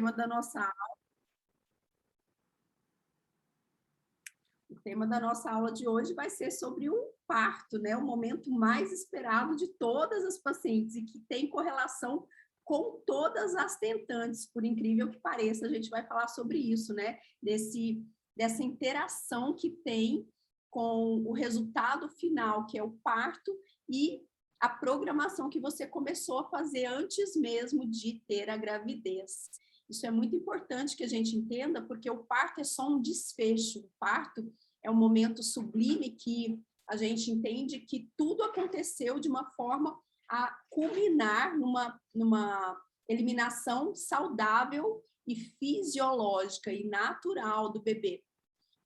tema da nossa O tema da nossa aula de hoje vai ser sobre o parto, né? O momento mais esperado de todas as pacientes e que tem correlação com todas as tentantes, por incrível que pareça, a gente vai falar sobre isso, né? Dessa interação que tem com o resultado final, que é o parto, e a programação que você começou a fazer antes mesmo de ter a gravidez. Isso é muito importante que a gente entenda, porque o parto é só um desfecho. O parto é um momento sublime que a gente entende que tudo aconteceu de uma forma a culminar numa eliminação saudável e fisiológica e natural do bebê.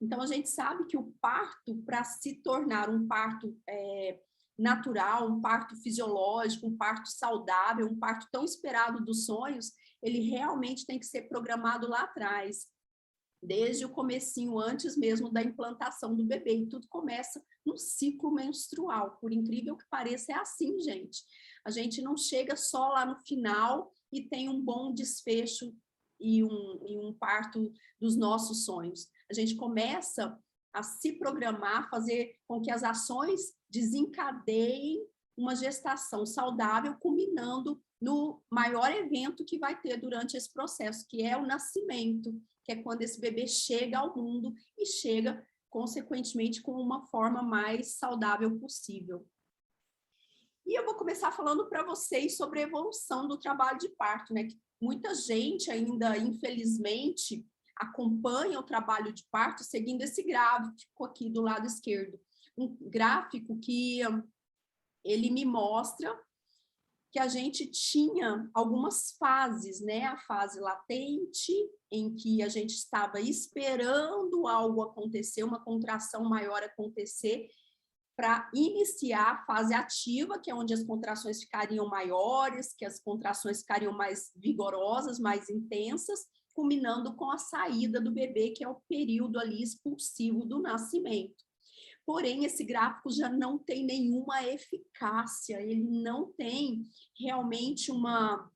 Então, a gente sabe que o parto, para se tornar um parto natural, um parto fisiológico, um parto saudável, um parto tão esperado dos sonhos, ele realmente tem que ser programado lá atrás, desde o comecinho, antes mesmo da implantação do bebê. E tudo começa no ciclo menstrual. Por incrível que pareça, é assim, gente. A gente não chega só lá no final e tem um bom desfecho e um parto dos nossos sonhos. A gente começa a se programar, fazer com que as ações desencadeiem uma gestação saudável, culminando no maior evento que vai ter durante esse processo, que é o nascimento, que é quando esse bebê chega ao mundo e chega, consequentemente, com uma forma mais saudável possível. E eu vou começar falando para vocês sobre a evolução do trabalho de parto, né? Que muita gente ainda, infelizmente, acompanha o trabalho de parto seguindo esse gráfico aqui do lado esquerdo. Um gráfico que ele me mostra que a gente tinha algumas fases, né? A fase latente, em que a gente estava esperando algo acontecer, uma contração maior acontecer, para iniciar a fase ativa, que é onde as contrações ficariam maiores, que as contrações ficariam mais vigorosas, mais intensas, culminando com a saída do bebê, que é o período ali expulsivo do nascimento. Porém, esse gráfico já não tem nenhuma eficácia, ele não tem realmente uma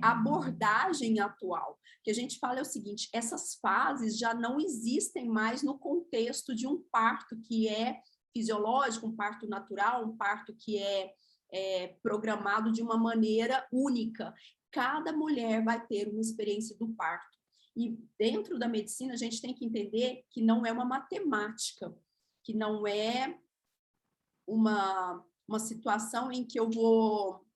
abordagem atual. O que a gente fala é o seguinte: essas fases já não existem mais no contexto de um parto que é fisiológico, um parto natural, um parto que é programado de uma maneira única. Cada mulher vai ter uma experiência do parto. E dentro da medicina, a gente tem que entender que não é uma matemática, que não é uma situação em que eu vou...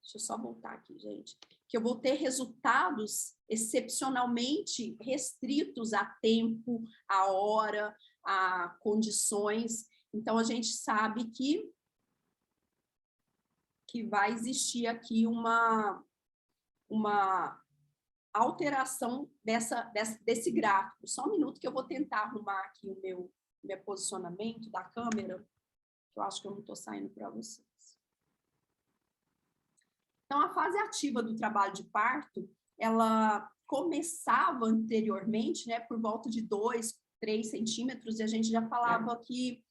Deixa eu só voltar aqui, gente. Que eu vou ter resultados excepcionalmente restritos a tempo, a hora, a condições. Então, a gente sabe que vai existir aqui uma alteração desse gráfico. Só um minuto que eu vou tentar arrumar aqui o meu posicionamento da câmera, que eu acho que eu não estou saindo para vocês. Então, a fase ativa do trabalho de parto, ela começava anteriormente, né, por volta de 2, 3 centímetros, e a gente já falava que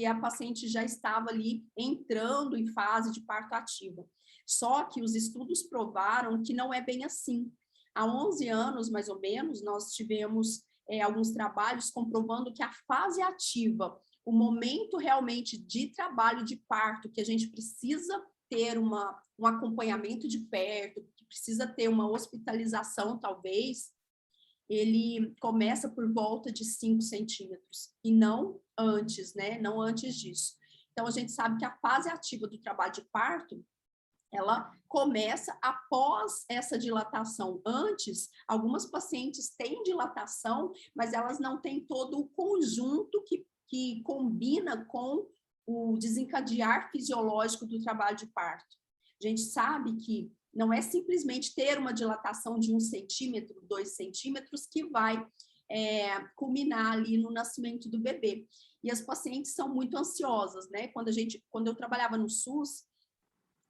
a paciente já estava ali entrando em fase de parto ativa. Só que os estudos provaram que não é bem assim. Há 11 anos, mais ou menos, nós tivemos alguns trabalhos comprovando que a fase ativa, o momento realmente de trabalho de parto, que a gente precisa ter um acompanhamento de perto, que precisa ter uma hospitalização, talvez, ele começa por volta de 5 centímetros, e não antes, né? Não antes disso. Então, a gente sabe que a fase ativa do trabalho de parto, ela começa após essa dilatação. Antes, algumas pacientes têm dilatação, mas elas não têm todo o conjunto que combina com o desencadear fisiológico do trabalho de parto. A gente sabe que não é simplesmente ter uma dilatação de 1 centímetro, 2 centímetros, que vai culminar ali no nascimento do bebê. E as pacientes são muito ansiosas, né? Quando eu trabalhava no SUS,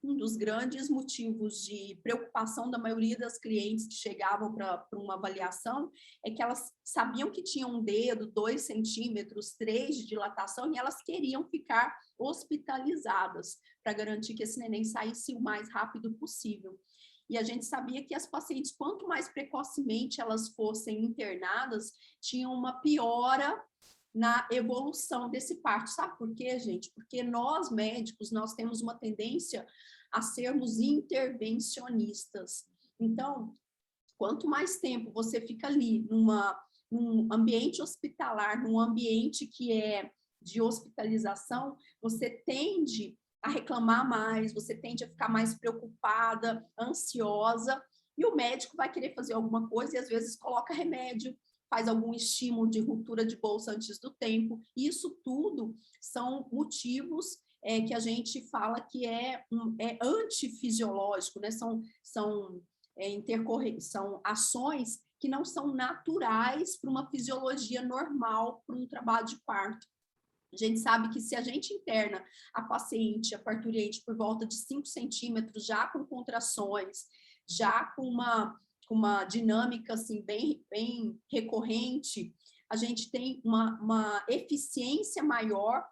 um dos grandes motivos de preocupação da maioria das clientes que chegavam para uma avaliação é que elas sabiam que tinham um dedo, 2 centímetros, 3 de dilatação, e elas queriam ficar hospitalizadas para garantir que esse neném saísse o mais rápido possível. E a gente sabia que as pacientes, quanto mais precocemente elas fossem internadas, tinham uma piora na evolução desse parto. Sabe por quê, gente? Porque nós, médicos, nós temos uma tendência a sermos intervencionistas. Então, quanto mais tempo você fica ali num ambiente hospitalar, num ambiente que é de hospitalização, você tende a reclamar mais, você tende a ficar mais preocupada, ansiosa, e o médico vai querer fazer alguma coisa e às vezes coloca remédio, faz algum estímulo de ruptura de bolsa antes do tempo. Isso tudo são motivos que a gente fala que é antifisiológico, né? São ações que não são naturais para uma fisiologia normal, para um trabalho de parto. A gente sabe que se a gente interna a paciente, a parturiente, por volta de 5 centímetros, já com contrações, já com uma dinâmica assim, bem recorrente, a gente tem uma eficiência maior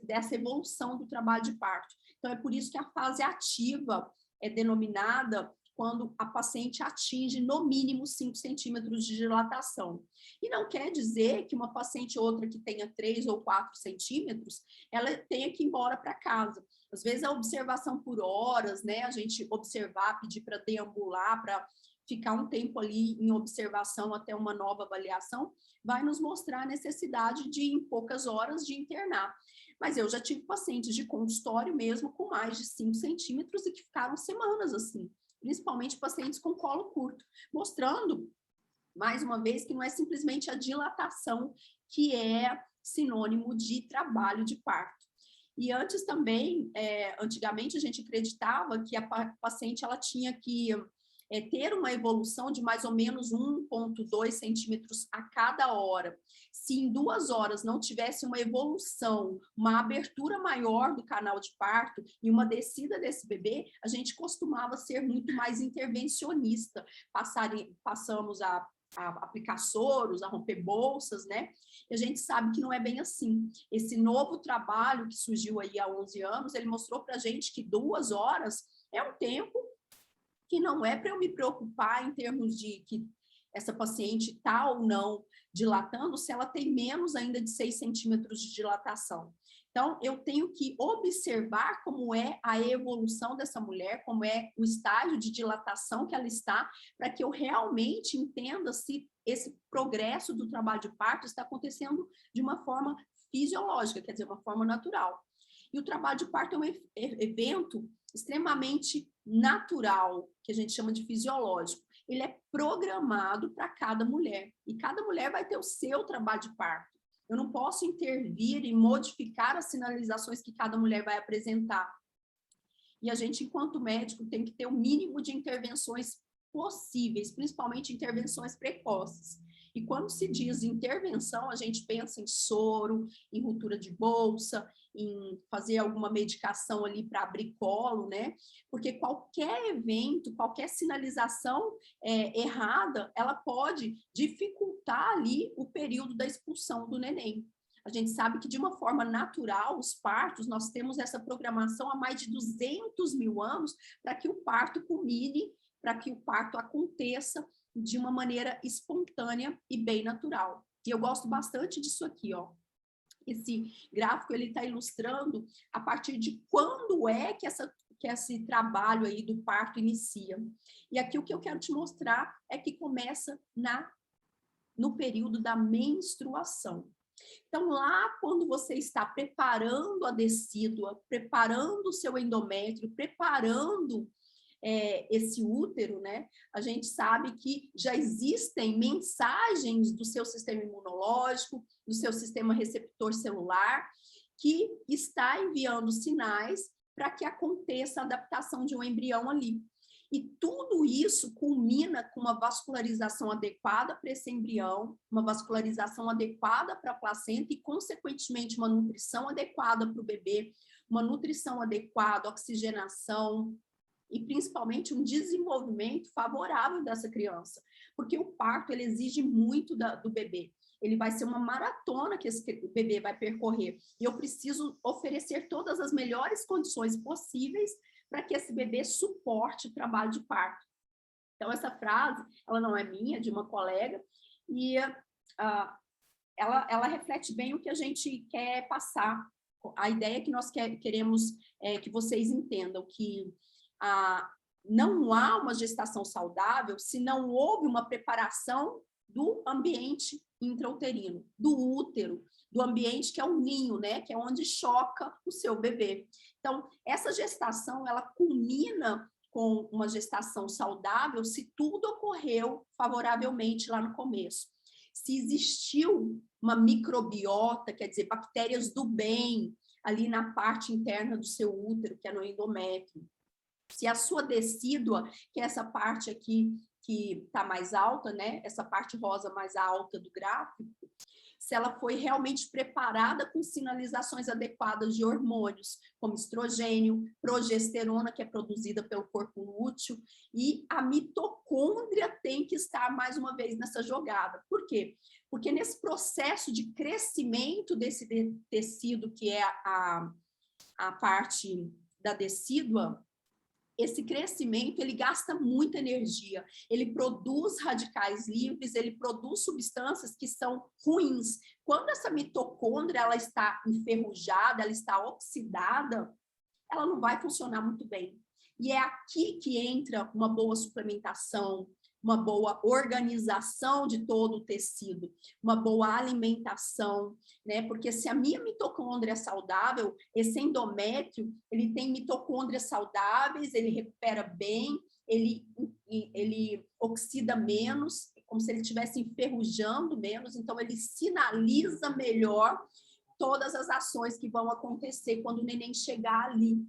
dessa evolução do trabalho de parto. Então, é por isso que a fase ativa é denominada quando a paciente atinge, no mínimo, 5 centímetros de dilatação. E não quer dizer que uma paciente ou outra que tenha 3 ou 4 centímetros, ela tenha que ir embora para casa. Às vezes, a observação por horas, né? A gente observar, pedir para deambular, para ficar um tempo ali em observação até uma nova avaliação, vai nos mostrar a necessidade de, em poucas horas, de internar. Mas eu já tive pacientes de consultório mesmo com mais de 5 centímetros e que ficaram semanas assim, principalmente pacientes com colo curto, mostrando, mais uma vez, que não é simplesmente a dilatação que é sinônimo de trabalho de parto. E antes também, antigamente a gente acreditava que a paciente ela tinha que ter uma evolução de mais ou menos 1,2 centímetros a cada hora. Se em 2 horas não tivesse uma evolução, uma abertura maior do canal de parto e uma descida desse bebê, a gente costumava ser muito mais intervencionista. Passamos a aplicar soros, a romper bolsas, né? E a gente sabe que não é bem assim. Esse novo trabalho que surgiu aí há 11 anos, ele mostrou para a gente que 2 horas é um tempo que não é para eu me preocupar em termos de que essa paciente está ou não dilatando, se ela tem menos ainda de 6 centímetros de dilatação. Então, eu tenho que observar como é a evolução dessa mulher, como é o estágio de dilatação que ela está, para que eu realmente entenda se esse progresso do trabalho de parto está acontecendo de uma forma fisiológica, quer dizer, uma forma natural. E o trabalho de parto é um evento extremamente natural, que a gente chama de fisiológico. Ele é programado para cada mulher, e cada mulher vai ter o seu trabalho de parto. Eu não posso intervir e modificar as sinalizações que cada mulher vai apresentar. E a gente, enquanto médico, tem que ter o mínimo de intervenções possíveis, principalmente intervenções precoces. E quando se diz intervenção, a gente pensa em soro, em ruptura de bolsa, em fazer alguma medicação ali para abrir colo, né? Porque qualquer evento, qualquer sinalização errada, ela pode dificultar ali o período da expulsão do neném. A gente sabe que, de uma forma natural, os partos, nós temos essa programação há mais de 200 mil anos para que o parto culmine, para que o parto aconteça de uma maneira espontânea e bem natural. E eu gosto bastante disso aqui, ó. Esse gráfico, ele está ilustrando a partir de quando é que esse trabalho aí do parto inicia. E aqui o que eu quero te mostrar é que começa no período da menstruação. Então, lá quando você está preparando a decídua, preparando o seu endométrio, preparando esse útero, né? A gente sabe que já existem mensagens do seu sistema imunológico, do seu sistema receptor celular, que está enviando sinais para que aconteça a adaptação de um embrião ali. E tudo isso culmina com uma vascularização adequada para esse embrião, uma vascularização adequada para a placenta e, consequentemente, uma nutrição adequada para o bebê, uma nutrição adequada, oxigenação, e principalmente um desenvolvimento favorável dessa criança, porque o parto ele exige muito do bebê, ele vai ser uma maratona que esse bebê vai percorrer, e eu preciso oferecer todas as melhores condições possíveis para que esse bebê suporte o trabalho de parto. Então, essa frase, ela não é minha, é de uma colega, e ela reflete bem o que a gente quer passar, a ideia que nós queremos que vocês entendam, que não há uma gestação saudável se não houve uma preparação do ambiente intrauterino, do útero, do ambiente que é o ninho, né? Que é onde choca o seu bebê. Então, essa gestação, ela culmina com uma gestação saudável se tudo ocorreu favoravelmente lá no começo. Se existiu uma microbiota, quer dizer, bactérias do bem, ali na parte interna do seu útero, que é no endométrio. Se a sua decídua, que é essa parte aqui que está mais alta, né? Essa parte rosa mais alta do gráfico, se ela foi realmente preparada com sinalizações adequadas de hormônios, como estrogênio, progesterona, que é produzida pelo corpo lúteo, e a mitocôndria tem que estar mais uma vez nessa jogada. Por quê? Porque nesse processo de crescimento desse tecido, que é a parte da decídua, esse crescimento, ele gasta muita energia, ele produz radicais livres, ele produz substâncias que são ruins. Quando essa mitocôndria ela está enferrujada, ela está oxidada, ela não vai funcionar muito bem. E é aqui que entra uma boa suplementação, uma boa organização de todo o tecido, uma boa alimentação, né? Porque se a minha mitocôndria é saudável, esse endométrio, ele tem mitocôndrias saudáveis, ele recupera bem, ele oxida menos, como se ele estivesse enferrujando menos, então ele sinaliza melhor todas as ações que vão acontecer quando o neném chegar ali.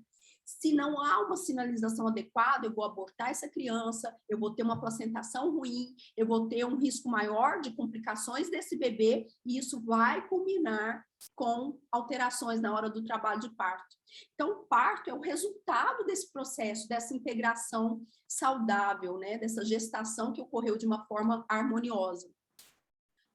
Se não há uma sinalização adequada, eu vou abortar essa criança, eu vou ter uma placentação ruim, eu vou ter um risco maior de complicações desse bebê, e isso vai culminar com alterações na hora do trabalho de parto. Então, o parto é o resultado desse processo, dessa integração saudável, né? Dessa gestação que ocorreu de uma forma harmoniosa.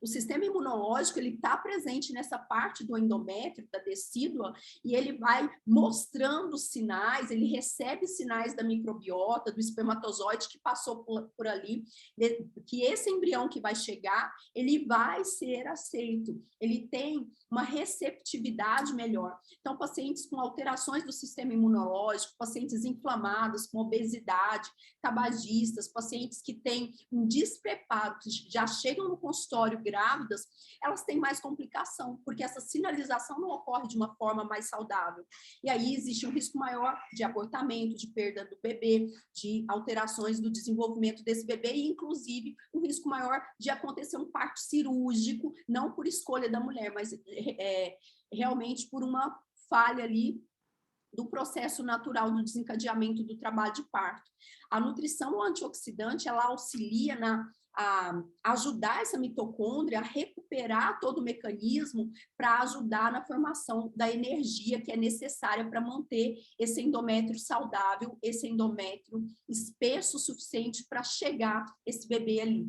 O sistema imunológico, ele está presente nessa parte do endométrio, da decídua, e ele vai mostrando sinais, ele recebe sinais da microbiota, do espermatozoide que passou por ali, que esse embrião que vai chegar, ele vai ser aceito, ele tem uma receptividade melhor. Então, pacientes com alterações do sistema imunológico, pacientes inflamados, com obesidade, tabagistas, pacientes que têm um despreparo, que já chegam no consultório grávidas, elas têm mais complicação, porque essa sinalização não ocorre de uma forma mais saudável. E aí existe um risco maior de abortamento, de perda do bebê, de alterações do desenvolvimento desse bebê e, inclusive, um risco maior de acontecer um parto cirúrgico, não por escolha da mulher, mas realmente por uma falha ali do processo natural do desencadeamento do trabalho de parto. A nutrição antioxidante, ela auxilia a ajudar essa mitocôndria a recuperar todo o mecanismo para ajudar na formação da energia que é necessária para manter esse endométrio saudável, esse endométrio espesso o suficiente para chegar esse bebê ali.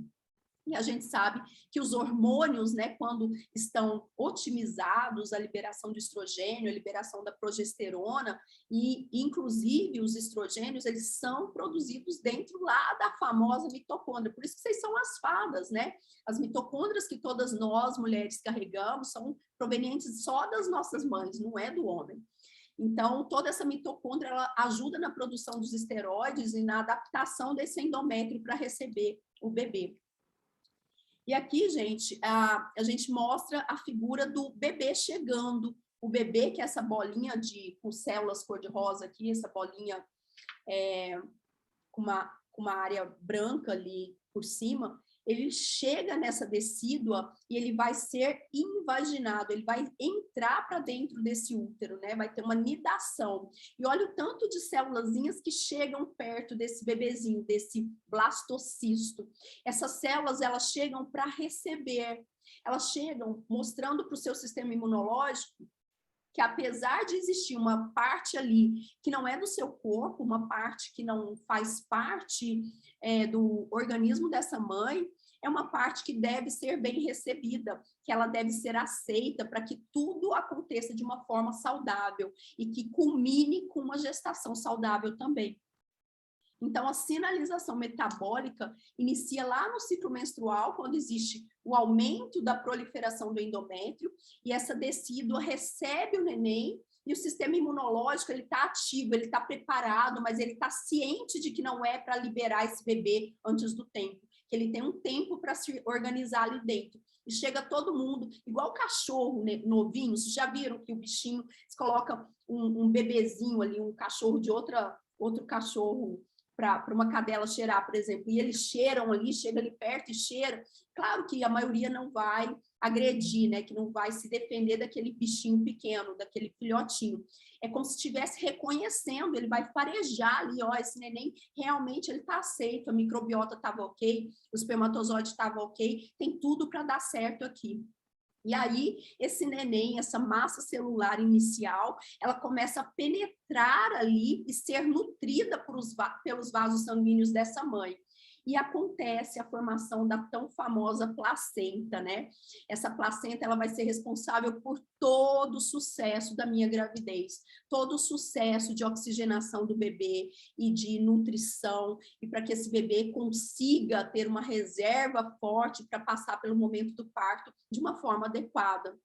E a gente sabe que os hormônios, né, quando estão otimizados, a liberação do estrogênio, a liberação da progesterona, e inclusive os estrogênios, eles são produzidos dentro lá da famosa mitocôndria. Por isso que vocês são as fadas, né? As mitocôndrias que todas nós, mulheres, carregamos, são provenientes só das nossas mães, não é do homem. Então, toda essa mitocôndria, ela ajuda na produção dos esteroides e na adaptação desse endométrio para receber o bebê. E aqui, gente, a gente mostra a figura do bebê chegando. O bebê, que é essa bolinha com células cor-de-rosa aqui, essa bolinha com uma área branca ali por cima, ele chega nessa decídua e ele vai ser invaginado, ele vai entrar para dentro desse útero, né? Vai ter uma nidação. E olha o tanto de célulazinhas que chegam perto desse bebezinho, desse blastocisto. Essas células, elas chegam para receber, elas chegam mostrando para o seu sistema imunológico que apesar de existir uma parte ali que não é do seu corpo, uma parte que não faz parte do organismo dessa mãe, é uma parte que deve ser bem recebida, que ela deve ser aceita para que tudo aconteça de uma forma saudável e que culmine com uma gestação saudável também. Então, a sinalização metabólica inicia lá no ciclo menstrual, quando existe o aumento da proliferação do endométrio, e essa decídua recebe o neném, e o sistema imunológico ele está ativo, ele está preparado, mas ele está ciente de que não é para liberar esse bebê antes do tempo, que ele tem um tempo para se organizar ali dentro. E chega todo mundo, igual cachorro, né, novinho, vocês já viram que o bichinho, se coloca um bebezinho ali, um cachorro de outro cachorro, para uma cadela cheirar, por exemplo, e eles cheiram ali, chega ali perto e cheira, claro que a maioria não vai agredir, né, que não vai se defender daquele bichinho pequeno, daquele filhotinho. É como se estivesse reconhecendo, ele vai farejar ali, ó, esse neném realmente ele está aceito, a microbiota estava ok, o espermatozoide estava ok, tem tudo para dar certo aqui. E aí, esse neném, essa massa celular inicial, ela começa a penetrar ali e ser nutrida pelos vasos sanguíneos dessa mãe. E acontece a formação da tão famosa placenta, né? Essa placenta, ela vai ser responsável por todo o sucesso da minha gravidez, todo o sucesso de oxigenação do bebê e de nutrição, e para que esse bebê consiga ter uma reserva forte para passar pelo momento do parto de uma forma adequada.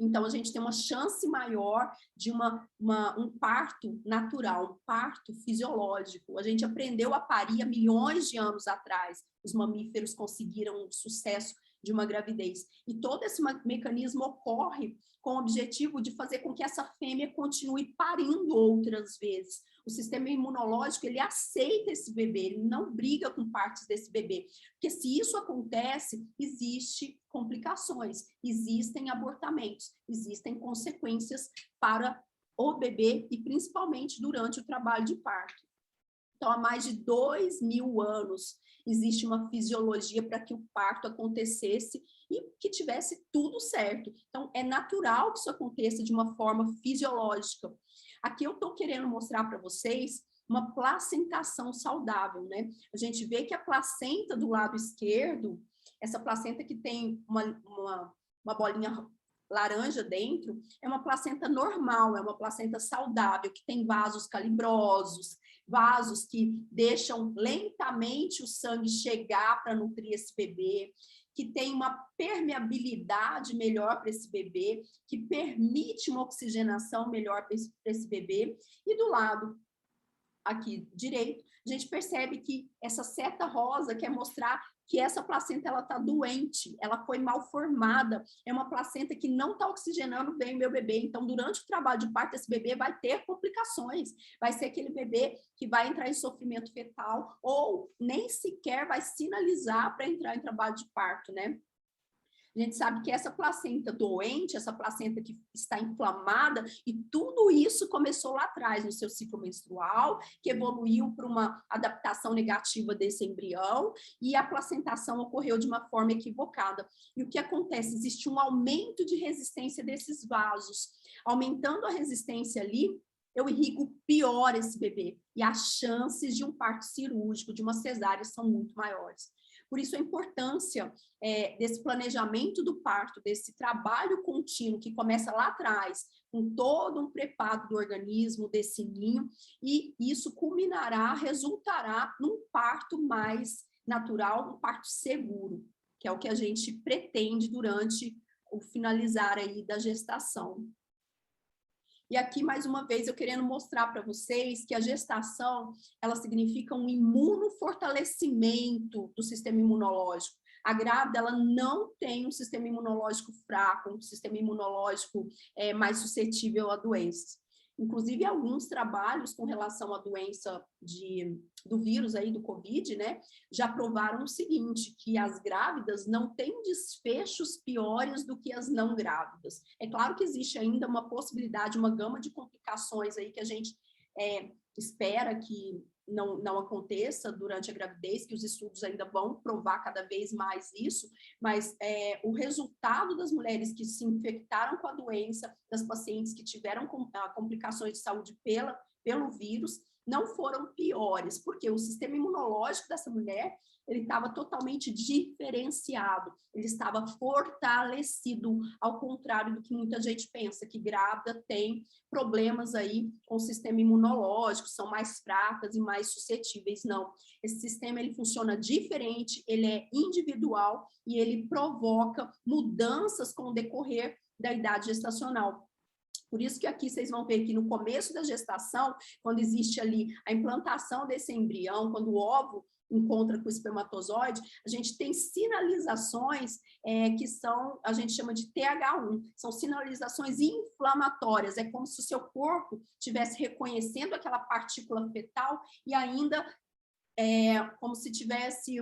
Então, a gente tem uma chance maior de um parto natural, um parto fisiológico. A gente aprendeu a parir há milhões de anos atrás. Os mamíferos conseguiram o sucesso de uma gravidez. E todo esse mecanismo ocorre com o objetivo de fazer com que essa fêmea continue parindo outras vezes. O sistema imunológico, ele aceita esse bebê, ele não briga com partes desse bebê. Porque se isso acontece, existe complicações, existem abortamentos, existem consequências para o bebê e principalmente durante o trabalho de parto. Então, há mais de 2.000 anos, existe uma fisiologia para que o parto acontecesse e que tivesse tudo certo. Então, é natural que isso aconteça de uma forma fisiológica. Aqui eu estou querendo mostrar para vocês uma placentação saudável, né? A gente vê que a placenta do lado esquerdo, essa placenta que tem uma bolinha laranja dentro, é uma placenta normal, é uma placenta saudável, que tem vasos calibrosos, vasos que deixam lentamente o sangue chegar para nutrir esse bebê, que tem uma permeabilidade melhor para esse bebê, que permite uma oxigenação melhor para esse bebê. E do lado aqui direito, a gente percebe que essa seta rosa quer mostrar que essa placenta ela está doente, ela foi mal formada, é uma placenta que não está oxigenando bem o meu bebê. Então, durante o trabalho de parto, esse bebê vai ter complicações, vai ser aquele bebê que vai entrar em sofrimento fetal ou nem sequer vai sinalizar para entrar em trabalho de parto, né? A gente sabe que essa placenta doente, essa placenta que está inflamada, e tudo isso começou lá atrás, no seu ciclo menstrual, que evoluiu para uma adaptação negativa desse embrião, e a placentação ocorreu de uma forma equivocada. E o que acontece? Existe um aumento de resistência desses vasos. Aumentando a resistência ali, eu irrigo pior esse bebê, e as chances de um parto cirúrgico, de uma cesárea, são muito maiores. Por isso, a importância desse planejamento do parto, desse trabalho contínuo que começa lá atrás, com todo um preparo do organismo, desse ninho, e isso culminará, resultará num parto mais natural, um parto seguro, que é o que a gente pretende durante o finalizar aí da gestação. E aqui, mais uma vez, eu querendo mostrar para vocês que a gestação, ela significa um imunofortalecimento do sistema imunológico. A grávida, ela não tem um sistema imunológico fraco, um sistema imunológico mais suscetível a doenças. Inclusive, alguns trabalhos com relação à doença do vírus aí, do Covid, né, já provaram o seguinte, que as grávidas não têm desfechos piores do que as não grávidas. É claro que existe ainda uma possibilidade, uma gama de complicações aí que a gente espera que não aconteça durante a gravidez, que os estudos ainda vão provar cada vez mais isso, mas o resultado das mulheres que se infectaram com a doença, das pacientes que tiveram complicações de saúde pelo vírus, não foram piores, porque o sistema imunológico dessa mulher, ele estava totalmente diferenciado, ele estava fortalecido, ao contrário do que muita gente pensa, que grávida tem problemas aí com o sistema imunológico, são mais fracas e mais suscetíveis. Não, esse sistema ele funciona diferente, ele é individual e ele provoca mudanças com o decorrer da idade gestacional. Por isso que aqui vocês vão ver que no começo da gestação, quando existe ali a implantação desse embrião, quando o óvulo encontra com o espermatozoide, a gente tem sinalizações que são, a gente chama de TH1, são sinalizações inflamatórias, é como se o seu corpo estivesse reconhecendo aquela partícula fetal e ainda como se tivesse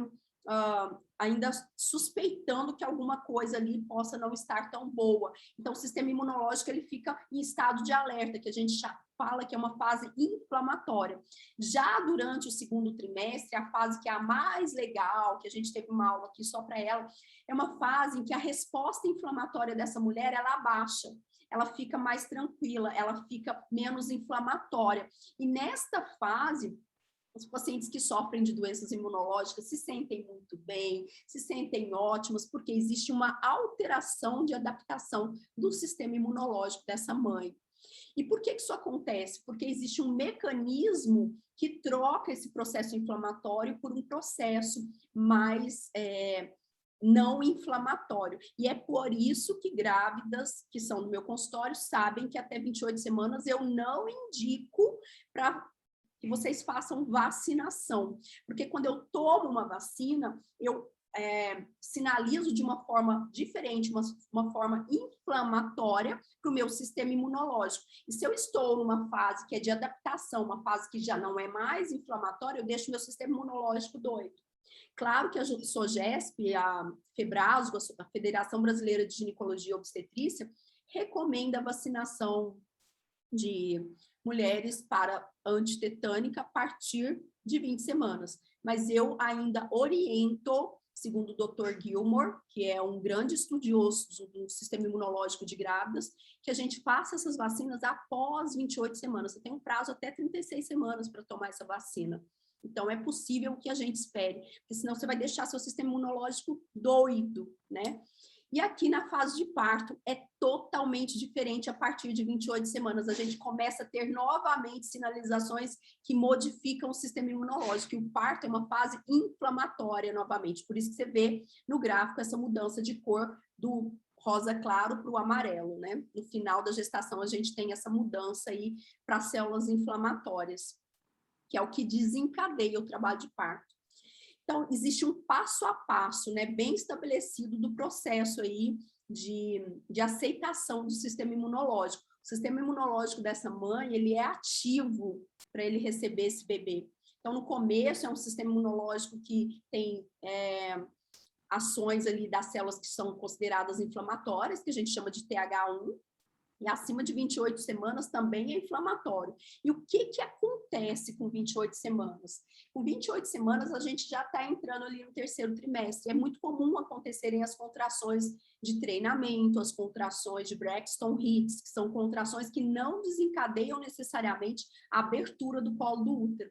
ainda suspeitando que alguma coisa ali possa não estar tão boa. Então, o sistema imunológico ele fica em estado de alerta, que a gente fala que é uma fase inflamatória. Já durante o segundo trimestre, a fase que é a mais legal, que a gente teve uma aula aqui só para ela, é uma fase em que a resposta inflamatória dessa mulher, ela abaixa. Ela fica mais tranquila, ela fica menos inflamatória. E nesta fase, os pacientes que sofrem de doenças imunológicas se sentem muito bem, se sentem ótimos, porque existe uma alteração de adaptação do sistema imunológico dessa mãe. E por que isso acontece? Porque existe um mecanismo que troca esse processo inflamatório por um processo mais não inflamatório. E é por isso que grávidas que são no meu consultório sabem que até 28 semanas eu não indico para que vocês façam vacinação. Porque quando eu tomo uma vacina, eu sinalizo de uma forma diferente, uma forma inflamatória para o meu sistema imunológico. E se eu estou numa fase que é de adaptação, uma fase que já não é mais inflamatória, eu deixo meu sistema imunológico doido. Claro que a SOGESP, a FEBRASGO, a Federação Brasileira de Ginecologia e Obstetrícia, recomenda a vacinação de mulheres para antitetânica a partir de 20 semanas. Mas eu ainda oriento, segundo o Dr. Gilmore, que é um grande estudioso do sistema imunológico de grávidas, que a gente faça essas vacinas após 28 semanas. Você tem um prazo até 36 semanas para tomar essa vacina. Então, é possível que a gente espere, porque senão você vai deixar seu sistema imunológico doido, né? E aqui na fase de parto é totalmente diferente a partir de 28 semanas. A gente começa a ter novamente sinalizações que modificam o sistema imunológico. E o parto é uma fase inflamatória novamente. Por isso que você vê no gráfico essa mudança de cor do rosa claro para o amarelo, né? No final da gestação a gente tem essa mudança aí para células inflamatórias, que é o que desencadeia o trabalho de parto. Então, existe um passo a passo, né, bem estabelecido do processo aí de aceitação do sistema imunológico. O sistema imunológico dessa mãe, ele é ativo para ele receber esse bebê. Então, no começo, é um sistema imunológico que tem ações ali das células que são consideradas inflamatórias, que a gente chama de TH1, e acima de 28 semanas também é inflamatório. E o que acontece com 28 semanas? Com 28 semanas, a gente já está entrando ali no terceiro trimestre. É muito comum acontecerem as contrações de treinamento, as contrações de Braxton Hicks, que são contrações que não desencadeiam necessariamente a abertura do colo do útero.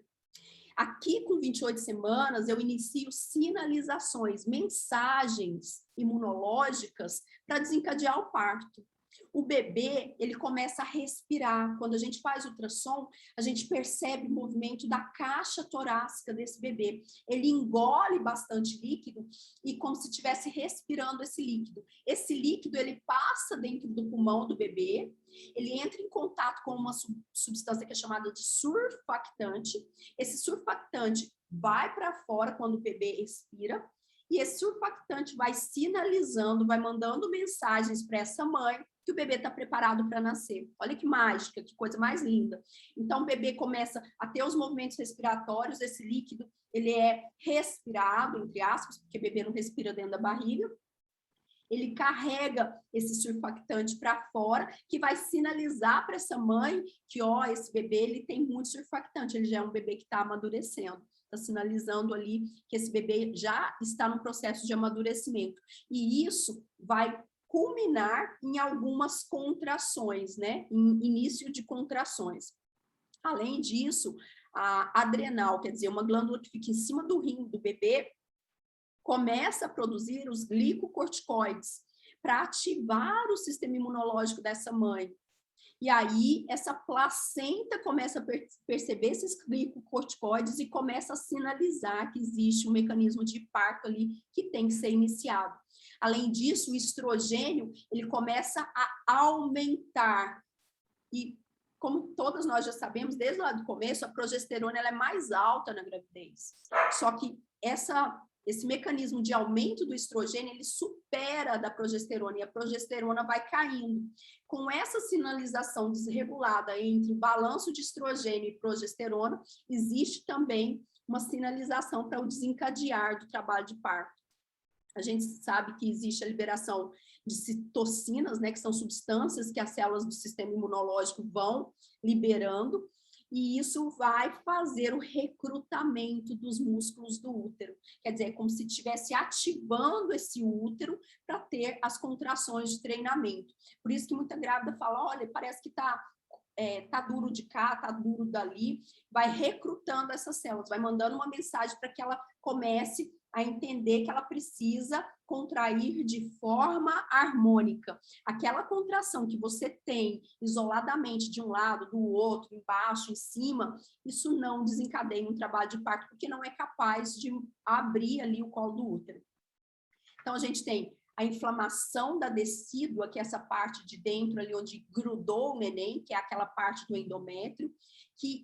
Aqui, com 28 semanas, eu inicio sinalizações, mensagens imunológicas para desencadear o parto. O bebê, ele começa a respirar. Quando a gente faz ultrassom, a gente percebe o movimento da caixa torácica desse bebê. Ele engole bastante líquido e como se estivesse respirando esse líquido. Esse líquido, ele passa dentro do pulmão do bebê, ele entra em contato com uma substância que é chamada de surfactante. Esse surfactante vai para fora quando o bebê expira, e esse surfactante vai sinalizando, vai mandando mensagens para essa mãe que o bebê está preparado para nascer. Olha que mágica, que coisa mais linda. Então, o bebê começa a ter os movimentos respiratórios, esse líquido, ele é respirado, entre aspas, porque o bebê não respira dentro da barriga. Ele carrega esse surfactante para fora, que vai sinalizar para essa mãe que, ó, esse bebê, ele tem muito surfactante, ele já é um bebê que está amadurecendo. Está sinalizando ali que esse bebê já está no processo de amadurecimento. E isso vai culminar em algumas contrações, né? Em início de contrações. Além disso, a adrenal, quer dizer, uma glândula que fica em cima do rim do bebê, começa a produzir os glicocorticoides para ativar o sistema imunológico dessa mãe. E aí, essa placenta começa a perceber esses glicocorticoides e começa a sinalizar que existe um mecanismo de parto ali que tem que ser iniciado. Além disso, o estrogênio, ele começa a aumentar. E, como todas nós já sabemos, desde lá do começo, a progesterona ela é mais alta na gravidez. Só que esse mecanismo de aumento do estrogênio, ele supera a da progesterona, e a progesterona vai caindo. Com essa sinalização desregulada entre o balanço de estrogênio e progesterona, existe também uma sinalização para o desencadear do trabalho de parto. A gente sabe que existe a liberação de citocinas, né, que são substâncias que as células do sistema imunológico vão liberando, e isso vai fazer o recrutamento dos músculos do útero. Quer dizer, é como se estivesse ativando esse útero para ter as contrações de treinamento. Por isso que muita grávida fala, olha, parece que tá duro de cá, tá duro dali, vai recrutando essas células, vai mandando uma mensagem para que ela comece a entender que ela precisa contrair de forma harmônica. Aquela contração que você tem isoladamente de um lado, do outro, embaixo, em cima, isso não desencadeia um trabalho de parto, porque não é capaz de abrir ali o colo do útero. Então, a gente tem a inflamação da decídua, que é essa parte de dentro ali onde grudou o neném, que é aquela parte do endométrio, que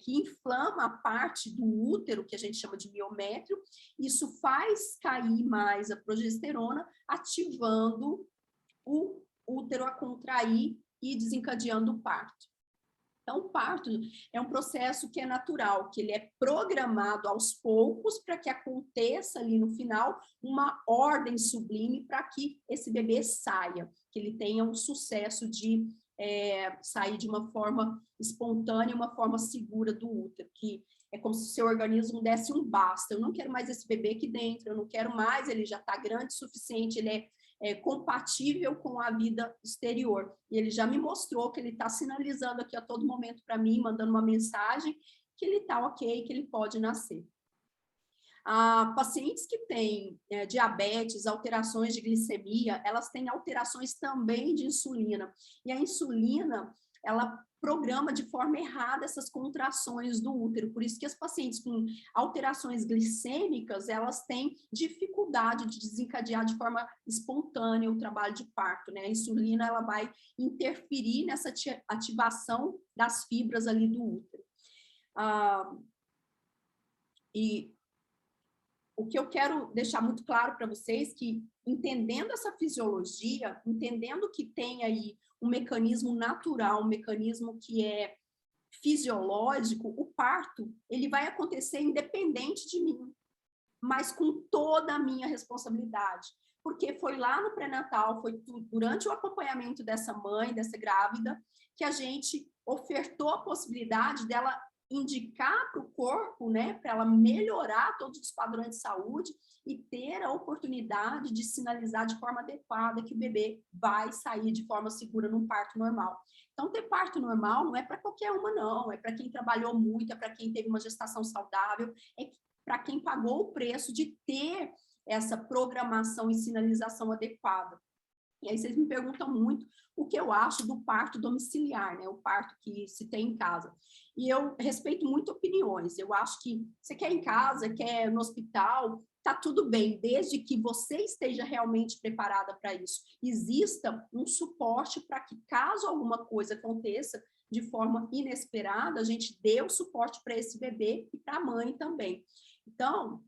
inflama a parte do útero, que a gente chama de miométrio. Isso faz cair mais a progesterona, ativando o útero a contrair e desencadeando o parto. Então, o parto é um processo que é natural, que ele é programado aos poucos para que aconteça ali no final uma ordem sublime para que esse bebê saia, que ele tenha um sucesso de sair de uma forma espontânea, uma forma segura do útero, que é como se o seu organismo desse um basta. Eu não quero mais esse bebê aqui dentro, eu não quero mais, ele já está grande o suficiente, ele é compatível com a vida exterior. E ele já me mostrou que ele está sinalizando aqui a todo momento para mim, mandando uma mensagem que ele está ok, que ele pode nascer. Pacientes que têm diabetes, alterações de glicemia, elas têm alterações também de insulina. E a insulina, ela programa de forma errada essas contrações do útero. Por isso que as pacientes com alterações glicêmicas, elas têm dificuldade de desencadear de forma espontânea o trabalho de parto, né? A insulina, ela vai interferir nessa ativação das fibras ali do útero. E o que eu quero deixar muito claro para vocês que, entendendo essa fisiologia, entendendo que tem aí um mecanismo natural, um mecanismo que é fisiológico, o parto, ele vai acontecer independente de mim, mas com toda a minha responsabilidade. Porque foi lá no pré-natal, foi durante o acompanhamento dessa mãe, dessa grávida, que a gente ofertou a possibilidade dela indicar para o corpo, né, para ela melhorar todos os padrões de saúde e ter a oportunidade de sinalizar de forma adequada que o bebê vai sair de forma segura num parto normal. Então, ter parto normal não é para qualquer uma, não. É para quem trabalhou muito, é para quem teve uma gestação saudável, é para quem pagou o preço de ter essa programação e sinalização adequada. E aí vocês me perguntam muito o que eu acho do parto domiciliar, né? O parto que se tem em casa. E eu respeito muito opiniões. Eu acho que você quer em casa, quer no hospital, tá tudo bem, desde que você esteja realmente preparada para isso. Exista um suporte para que, caso alguma coisa aconteça de forma inesperada, a gente dê o suporte para esse bebê e para a mãe também. Então,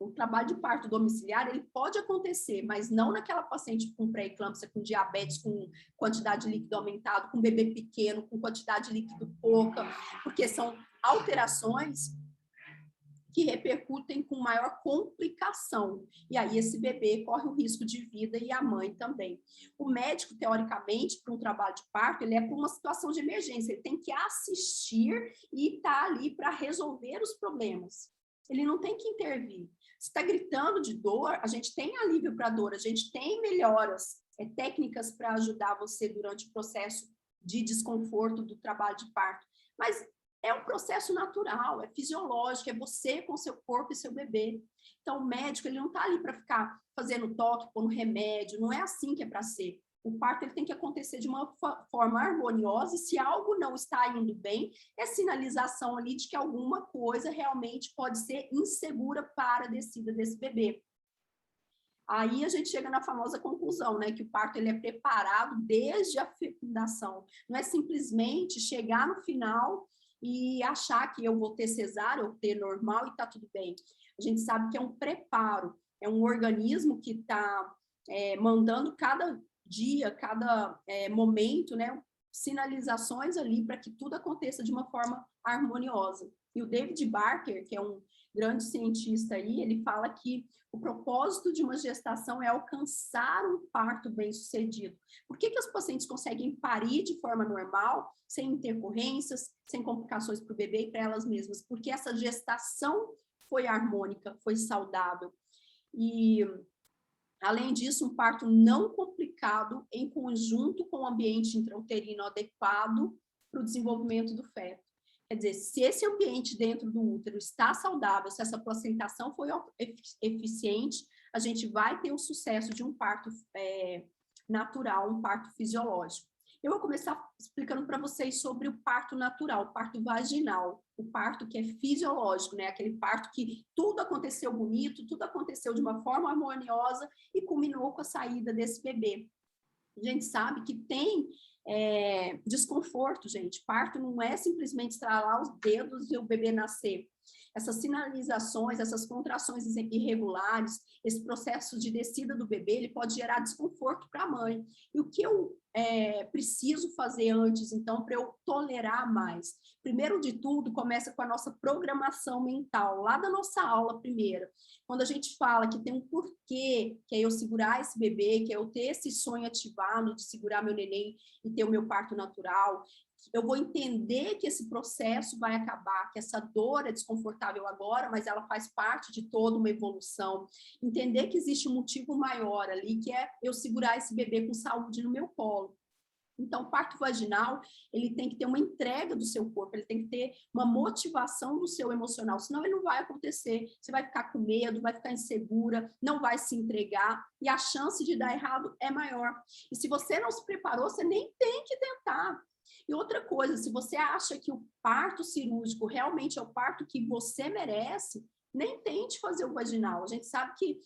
o trabalho de parto domiciliar, ele pode acontecer, mas não naquela paciente com pré-eclâmpsia, com diabetes, com quantidade de líquido aumentado, com bebê pequeno, com quantidade de líquido pouca, porque são alterações que repercutem com maior complicação. E aí esse bebê corre o risco de vida e a mãe também. O médico, teoricamente, para um trabalho de parto, ele é para uma situação de emergência, ele tem que assistir e estar ali para resolver os problemas. Ele não tem que intervir. Se está gritando de dor, a gente tem alívio para a dor, a gente tem melhoras, técnicas para ajudar você durante o processo de desconforto do trabalho de parto. Mas É um processo natural, é fisiológico, é você com seu corpo e seu bebê. Então, o médico, ele não está ali para ficar fazendo toque, pondo remédio, não é assim que é para ser. O parto ele tem que acontecer de uma forma harmoniosa, e se algo não está indo bem, é sinalização ali de que alguma coisa realmente pode ser insegura para a descida desse bebê. Aí a gente chega na famosa conclusão, né, que o parto ele é preparado desde a fecundação. Não é simplesmente chegar no final e achar que eu vou ter cesárea ou ter normal e tá tudo bem. A gente sabe que é um preparo, é um organismo que está mandando cada dia, cada momento, né, sinalizações ali para que tudo aconteça de uma forma harmoniosa. E o David Barker, que é um grande cientista aí, ele fala que o propósito de uma gestação é alcançar um parto bem-sucedido. Por que as pacientes conseguem parir de forma normal, sem intercorrências, sem complicações para o bebê e para elas mesmas? Porque essa gestação foi harmônica, foi saudável. E, além disso, um parto não complicado em conjunto com o ambiente intrauterino adequado para o desenvolvimento do feto. Quer dizer, se esse ambiente dentro do útero está saudável, se essa placentação foi eficiente, a gente vai ter o sucesso de um parto natural, um parto fisiológico. Eu vou começar explicando para vocês sobre o parto natural, o parto vaginal, o parto que é fisiológico, né? Aquele parto que tudo aconteceu bonito, tudo aconteceu de uma forma harmoniosa e culminou com a saída desse bebê. A gente sabe que tem desconforto, gente. Parto não é simplesmente estralar os dedos e o bebê nascer. Essas sinalizações, essas contrações irregulares, esse processo de descida do bebê, ele pode gerar desconforto para a mãe. E o que eu preciso fazer antes, então, para eu tolerar mais? Primeiro de tudo, começa com a nossa programação mental, lá da nossa aula primeira. Quando a gente fala que tem um porquê, que é eu segurar esse bebê, que é eu ter esse sonho ativado de segurar meu neném e ter o meu parto natural, eu vou entender que esse processo vai acabar, que essa dor é desconfortável agora, mas ela faz parte de toda uma evolução. Entender que existe um motivo maior ali, que é eu segurar esse bebê com saúde no meu colo. Então, o parto vaginal, ele tem que ter uma entrega do seu corpo, ele tem que ter uma motivação do seu emocional, senão ele não vai acontecer. Você vai ficar com medo, vai ficar insegura, não vai se entregar, e a chance de dar errado é maior. E se você não se preparou, você nem tem que tentar. E outra coisa, se você acha que o parto cirúrgico realmente é o parto que você merece, nem tente fazer o vaginal. A gente sabe que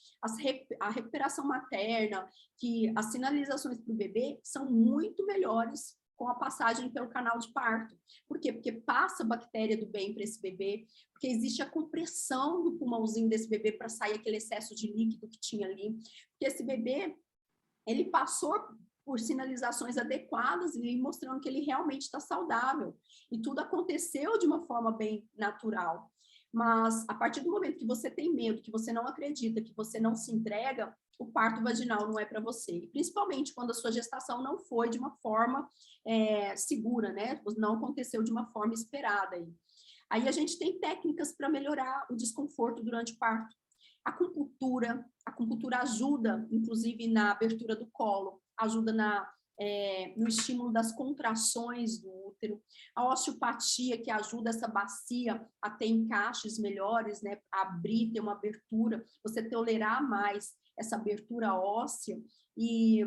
a recuperação materna, que as sinalizações para o bebê são muito melhores com a passagem pelo canal de parto. Por quê? Porque passa a bactéria do bem para esse bebê, porque existe a compressão do pulmãozinho desse bebê para sair aquele excesso de líquido que tinha ali. Porque esse bebê, ele passou por sinalizações adequadas e mostrando que ele realmente está saudável. E tudo aconteceu de uma forma bem natural. Mas, a partir do momento que você tem medo, que você não acredita, que você não se entrega, o parto vaginal não é para você. E principalmente quando a sua gestação não foi de uma forma segura, né? Não aconteceu de uma forma esperada. Aí a gente tem técnicas para melhorar o desconforto durante o parto. A acupuntura ajuda, inclusive, na abertura do colo, ajuda no estímulo das contrações do útero. A osteopatia, que ajuda essa bacia a ter encaixes melhores, né, a abrir, ter uma abertura, você tolerar mais essa abertura óssea, e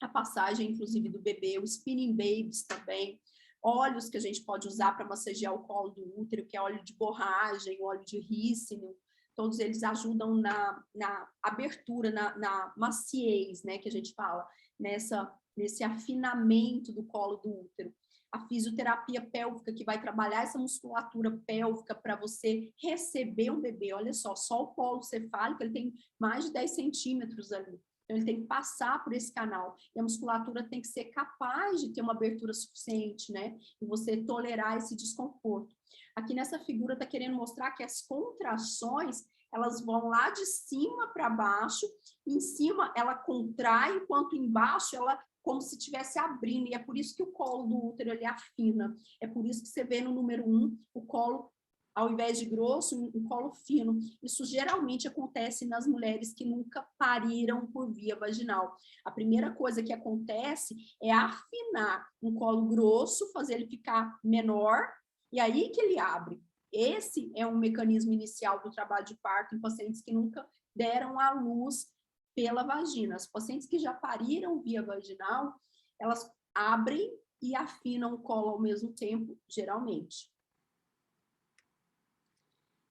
a passagem, inclusive, do bebê, o spinning babies também, óleos que a gente pode usar para massagear o colo do útero, que é óleo de borragem, óleo de rícino, todos eles ajudam na abertura, na maciez, né, que a gente fala, nesse afinamento do colo do útero. A fisioterapia pélvica, que vai trabalhar essa musculatura pélvica para você receber um bebê. Olha só o colo cefálico, ele tem mais de 10 centímetros ali. Então, ele tem que passar por esse canal. E a musculatura tem que ser capaz de ter uma abertura suficiente, né? E você tolerar esse desconforto. Aqui nessa figura está querendo mostrar que as contrações, elas vão lá de cima para baixo. Em cima, ela contrai, enquanto embaixo, ela como se estivesse abrindo. E é por isso que o colo do útero, ele afina. É por isso que você vê no número 1, o colo, ao invés de grosso, um colo fino. Isso geralmente acontece nas mulheres que nunca pariram por via vaginal. A primeira coisa que acontece é afinar um colo grosso, fazer ele ficar menor, E aí que ele abre. Esse é um mecanismo inicial do trabalho de parto em pacientes que nunca deram à luz pela vagina. As pacientes que já pariram via vaginal, elas abrem e afinam o colo ao mesmo tempo, geralmente.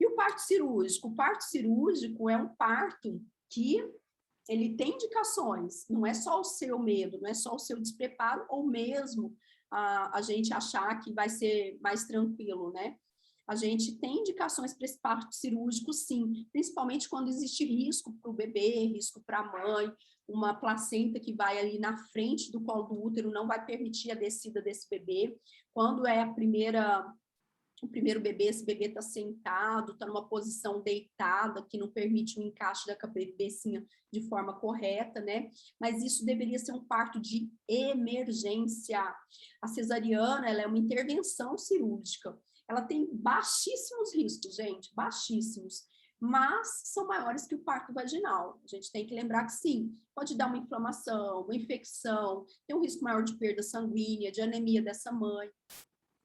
E o parto cirúrgico? O parto cirúrgico é um parto que ele tem indicações, não é só o seu medo, não é só o seu despreparo, ou mesmo a gente achar que vai ser mais tranquilo, né? A gente tem indicações para esse parto cirúrgico, sim, principalmente quando existe risco para o bebê, risco para a mãe, uma placenta que vai ali na frente do colo do útero não vai permitir a descida desse bebê. Quando é o primeiro bebê, esse bebê está sentado, está numa posição deitada, que não permite o encaixe da cabecinha de forma correta, né? Mas isso deveria ser um parto de emergência. A cesariana, ela é uma intervenção cirúrgica. Ela tem baixíssimos riscos, gente, baixíssimos, mas são maiores que o parto vaginal. A gente tem que lembrar que sim, pode dar uma inflamação, uma infecção, tem um risco maior de perda sanguínea, de anemia dessa mãe.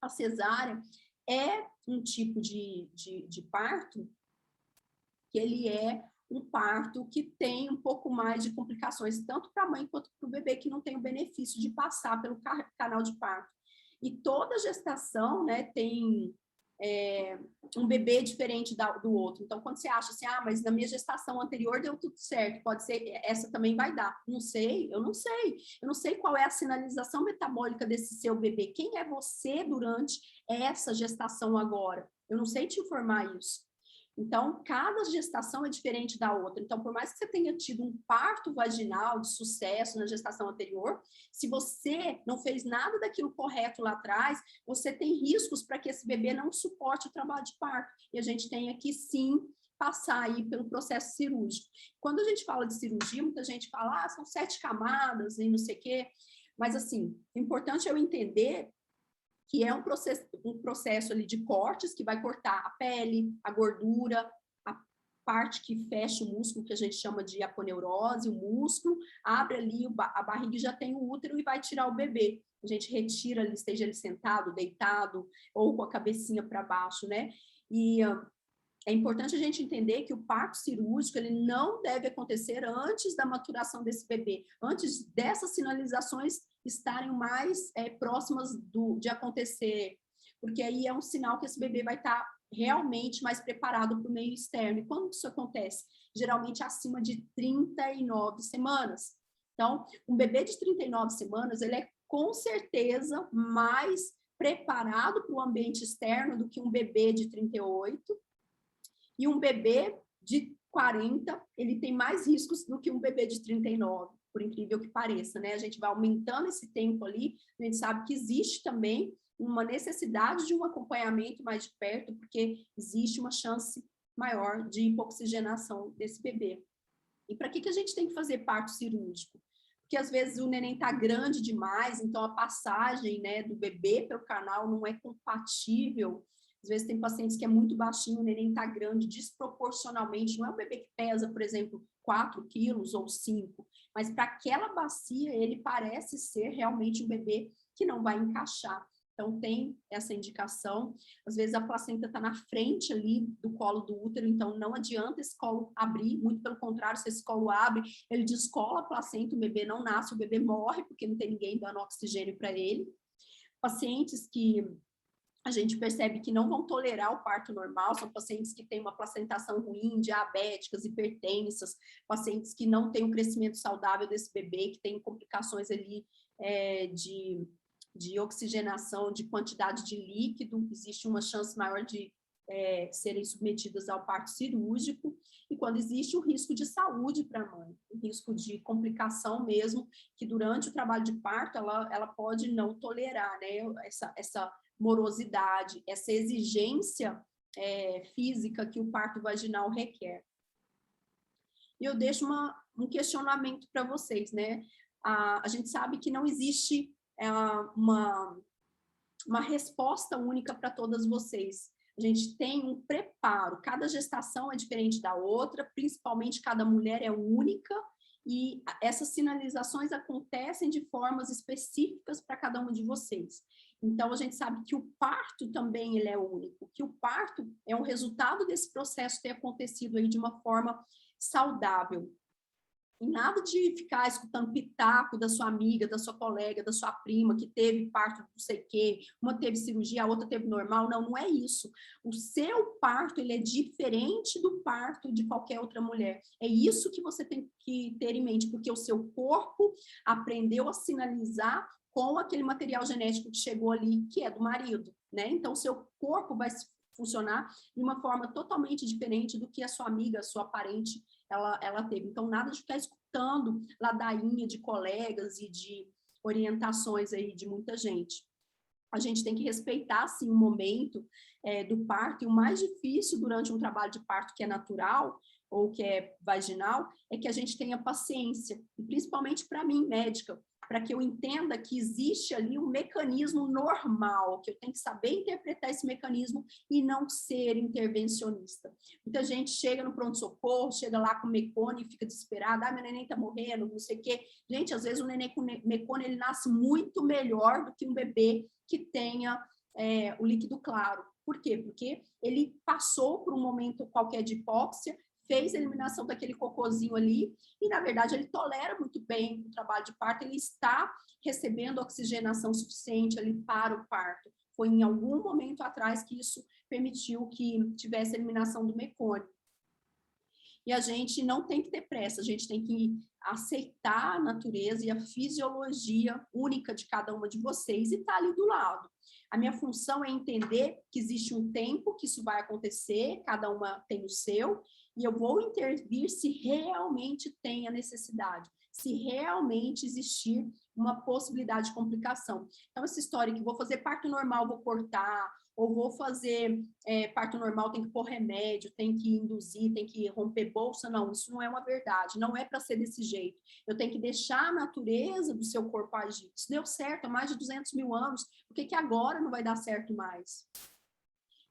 A cesárea é um tipo de parto que ele é um parto que tem um pouco mais de complicações, tanto para a mãe quanto para o bebê, que não tem o benefício de passar pelo canal de parto. E toda gestação, né, tem um bebê diferente do outro. Então, quando você acha assim, mas na minha gestação anterior deu tudo certo, pode ser, essa também vai dar. Não sei, eu não sei. Eu não sei qual é a sinalização metabólica desse seu bebê. Quem é você durante essa gestação agora? Eu não sei te informar isso. Então, cada gestação é diferente da outra. Então, por mais que você tenha tido um parto vaginal de sucesso na gestação anterior, se você não fez nada daquilo correto lá atrás, você tem riscos para que esse bebê não suporte o trabalho de parto. E a gente tem aqui, sim, passar aí pelo processo cirúrgico. Quando a gente fala de cirurgia, muita gente fala, são 7 camadas e não sei o quê. Mas, assim, o importante é eu entender que é um processo ali de cortes, que vai cortar a pele, a gordura, a parte que fecha o músculo, que a gente chama de aponeurose, o músculo, abre ali a barriga e já tem o útero e vai tirar o bebê. A gente retira ali, esteja ele sentado, deitado, ou com a cabecinha para baixo, né? E é importante a gente entender que o parto cirúrgico ele não deve acontecer antes da maturação desse bebê, antes dessas sinalizações estarem mais próximas de acontecer, porque aí é um sinal que esse bebê vai estar realmente mais preparado para o meio externo. E quando isso acontece? Geralmente acima de 39 semanas. Então, um bebê de 39 semanas, ele é com certeza mais preparado para o ambiente externo do que um bebê de 38. E um bebê de 40, ele tem mais riscos do que um bebê de 39, por incrível que pareça, né? A gente vai aumentando esse tempo ali, a gente sabe que existe também uma necessidade de um acompanhamento mais de perto, porque existe uma chance maior de hipoxigenação desse bebê. E para que a gente tem que fazer parto cirúrgico? Porque às vezes o neném está grande demais, então a passagem, né, do bebê pelo canal não é compatível. Às vezes tem pacientes que é muito baixinho, o neném está grande desproporcionalmente, não é um bebê que pesa, por exemplo, 4 quilos ou 5, mas para aquela bacia ele parece ser realmente um bebê que não vai encaixar. Então, tem essa indicação. Às vezes, a placenta está na frente ali do colo do útero, então não adianta esse colo abrir, muito pelo contrário, se esse colo abre, ele descola a placenta, o bebê não nasce, o bebê morre, porque não tem ninguém dando oxigênio para ele. Pacientes que a gente percebe que não vão tolerar o parto normal, são pacientes que têm uma placentação ruim, diabéticas, hipertensas, pacientes que não têm um crescimento saudável desse bebê, que têm complicações ali de oxigenação, de quantidade de líquido, existe uma chance maior de serem submetidas ao parto cirúrgico, e quando existe o risco de saúde para a mãe, o risco de complicação mesmo, que durante o trabalho de parto ela pode não tolerar, né, essa morosidade, essa exigência física que o parto vaginal requer. E eu deixo um questionamento para vocês, né? A gente sabe que não existe uma resposta única para todas vocês. A gente tem um preparo, cada gestação é diferente da outra, principalmente cada mulher é única, e essas sinalizações acontecem de formas específicas para cada um de vocês. Então, a gente sabe que o parto também ele é único, que o parto é um resultado desse processo ter acontecido aí de uma forma saudável. E nada de ficar escutando pitaco da sua amiga, da sua colega, da sua prima, que teve parto não sei o quê, uma teve cirurgia, a outra teve normal. Não, não é isso. O seu parto, ele é diferente do parto de qualquer outra mulher. É isso que você tem que ter em mente, porque o seu corpo aprendeu a sinalizar com aquele material genético que chegou ali, que é do marido, né? Então, o seu corpo vai funcionar de uma forma totalmente diferente do que a sua amiga, a sua parente, ela teve. Então, nada de ficar escutando ladainha de colegas e de orientações aí de muita gente. A gente tem que respeitar, sim, o momento do parto, e o mais difícil durante um trabalho de parto que é natural, ou que é vaginal, é que a gente tenha paciência, e principalmente para mim, médica, para que eu entenda que existe ali um mecanismo normal, que eu tenho que saber interpretar esse mecanismo e não ser intervencionista. Muita gente chega no pronto-socorro, chega lá com mecone e fica desesperada, meu neném tá morrendo, não sei o quê. Gente, às vezes o neném com mecone, ele nasce muito melhor do que um bebê que tenha o líquido claro. Por quê? Porque ele passou por um momento qualquer de hipóxia, fez a eliminação daquele cocôzinho ali, e, na verdade, ele tolera muito bem o trabalho de parto, ele está recebendo oxigenação suficiente ali para o parto. Foi em algum momento atrás que isso permitiu que tivesse a eliminação do mecone. E a gente não tem que ter pressa, a gente tem que aceitar a natureza e a fisiologia única de cada uma de vocês e estar ali do lado. A minha função é entender que existe um tempo que isso vai acontecer, cada uma tem o seu, e eu vou intervir se realmente tem a necessidade, se realmente existir uma possibilidade de complicação. Então, essa história que vou fazer parto normal, vou cortar, ou vou fazer parto normal, tem que pôr remédio, tem que induzir, tem que romper bolsa, não, isso não é uma verdade, não é para ser desse jeito. Eu tenho que deixar a natureza do seu corpo agir. Isso deu certo há mais de 200 mil anos, por que agora não vai dar certo mais?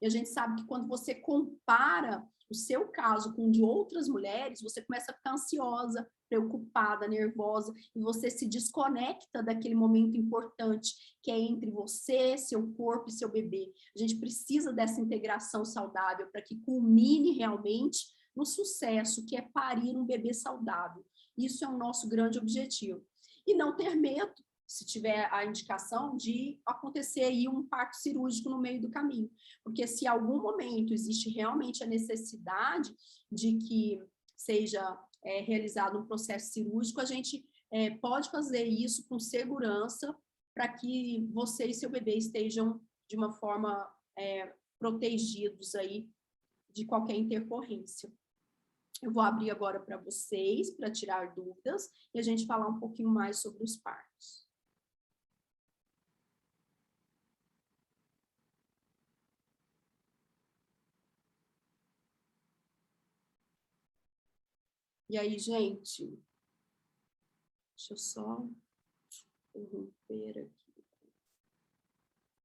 E a gente sabe que quando você compara o seu caso com o de outras mulheres, você começa a ficar ansiosa, preocupada, nervosa, e você se desconecta daquele momento importante que é entre você, seu corpo e seu bebê. A gente precisa dessa integração saudável para que culmine realmente no sucesso, que é parir um bebê saudável. Isso é o nosso grande objetivo. E não ter medo, se tiver a indicação de acontecer aí um parto cirúrgico no meio do caminho. Porque se em algum momento existe realmente a necessidade de que seja realizado um processo cirúrgico, a gente pode fazer isso com segurança para que você e seu bebê estejam de uma forma protegidos aí de qualquer intercorrência. Eu vou abrir agora para vocês, para tirar dúvidas, e a gente falar um pouquinho mais sobre os partos. E aí, gente, deixa eu só interromper aqui.